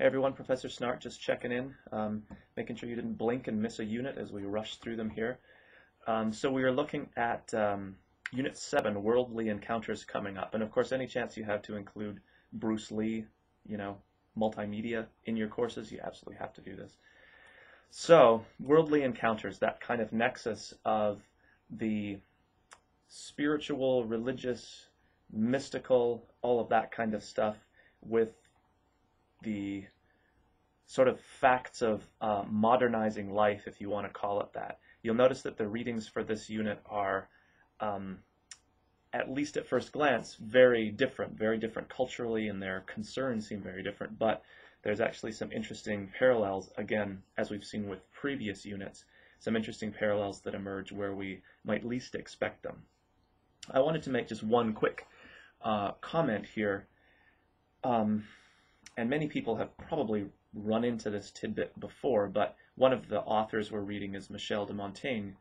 Hey everyone, Professor Snart just checking in, making sure you didn't blink and miss a unit as we rush through them here. So we are looking at Unit 7, Worldly Encounters coming up. And of course, any chance you have to include Bruce Lee, multimedia in your courses, you absolutely have to do this. So, Worldly Encounters, that kind of nexus of the spiritual, religious, mystical, all of that kind of stuff with the sort of facts of modernizing life, if you want to call it that. You'll notice that the readings for this unit are, at least at first glance, very different culturally, and their concerns seem very different, but there's actually some interesting parallels, again, as we've seen with previous units, some interesting parallels that emerge where we might least expect them. I wanted to make just one quick comment here. And many people have probably run into this tidbit before, but one of the authors we're reading is Michel de Montaigne,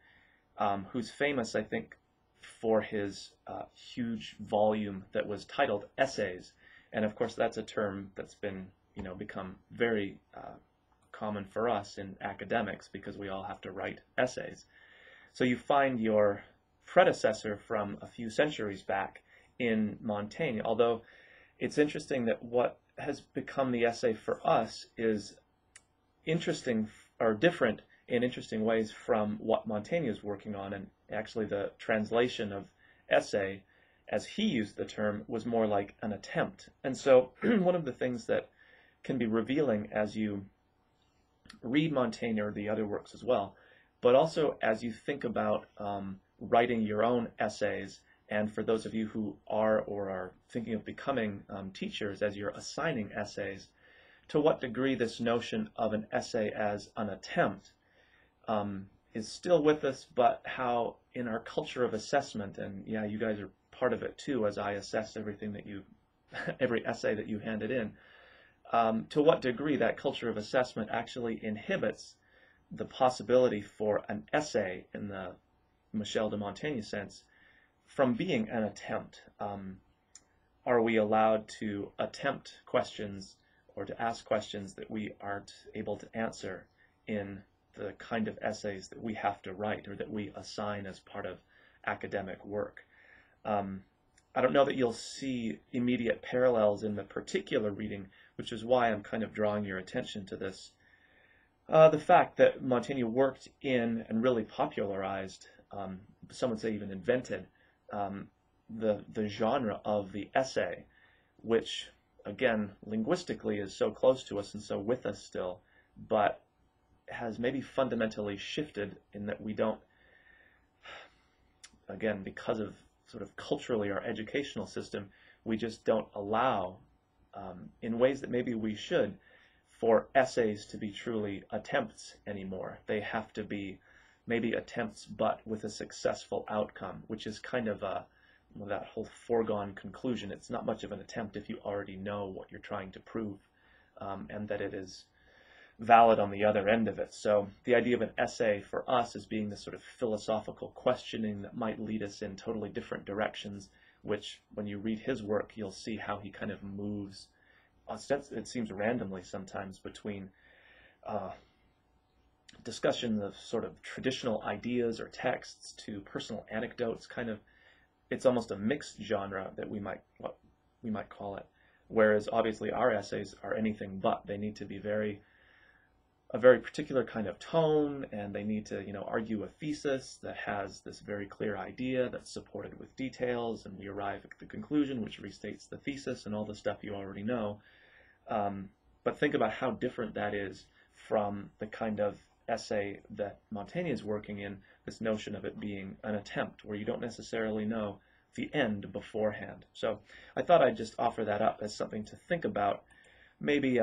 who's famous, I think, for his huge volume that was titled Essays. And of course, that's a term that's been, become very common for us in academics because we all have to write essays. So you find your predecessor from a few centuries back in Montaigne, although it's interesting that what has become the essay for us is interesting or different in interesting ways from what Montaigne is working on, and actually the translation of essay as he used the term was more like an attempt. And so one of the things that can be revealing as you read Montaigne or the other works as well, but also as you think about writing your own essays. And for those of you who are or are thinking of becoming teachers, as you're assigning essays, to what degree this notion of an essay as an attempt is still with us, but how in our culture of assessment, and yeah, you guys are part of it too, as I assess everything that every essay that you handed in, to what degree that culture of assessment actually inhibits the possibility for an essay in the Michel de Montaigne sense from being an attempt. Are we allowed to attempt questions or to ask questions that we aren't able to answer in the kind of essays that we have to write or that we assign as part of academic work? I don't know that you'll see immediate parallels in the particular reading, which is why I'm kind of drawing your attention to this. The fact that Montaigne worked in and really popularized, some would say even invented, the genre of the essay, which again linguistically is so close to us and so with us still, but has maybe fundamentally shifted in that we don't, again, because of sort of culturally our educational system, we just don't allow, in ways that maybe we should, for essays to be truly attempts anymore. They have to be maybe attempts, but with a successful outcome, which is kind of that whole foregone conclusion. It's not much of an attempt if you already know what you're trying to prove, and that it is valid on the other end of it. So the idea of an essay for us as being this sort of philosophical questioning that might lead us in totally different directions, which when you read his work, you'll see how he kind of moves, it seems randomly sometimes, between discussion of sort of traditional ideas or texts to personal anecdotes. Kind of, it's almost a mixed genre that we might call it. Whereas obviously our essays are anything but. They need to be a very particular kind of tone, and they need to argue a thesis that has this very clear idea that's supported with details, and we arrive at the conclusion which restates the thesis and all the stuff you already know. But think about how different that is from the kind of essay that Montaigne is working in, this notion of it being an attempt where you don't necessarily know the end beforehand. So I thought I'd just offer that up as something to think about, maybe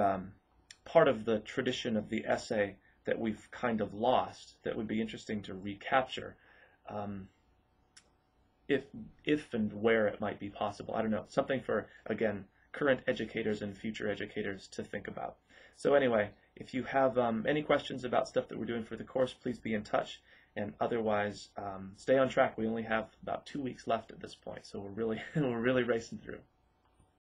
part of the tradition of the essay that we've kind of lost that would be interesting to recapture, if and where it might be possible. I don't know, something for, again, current educators and future educators to think about. So anyway, if you have any questions about stuff that we're doing for the course, please be in touch. And otherwise, stay on track. We only have about 2 weeks left at this point, so we're really racing through.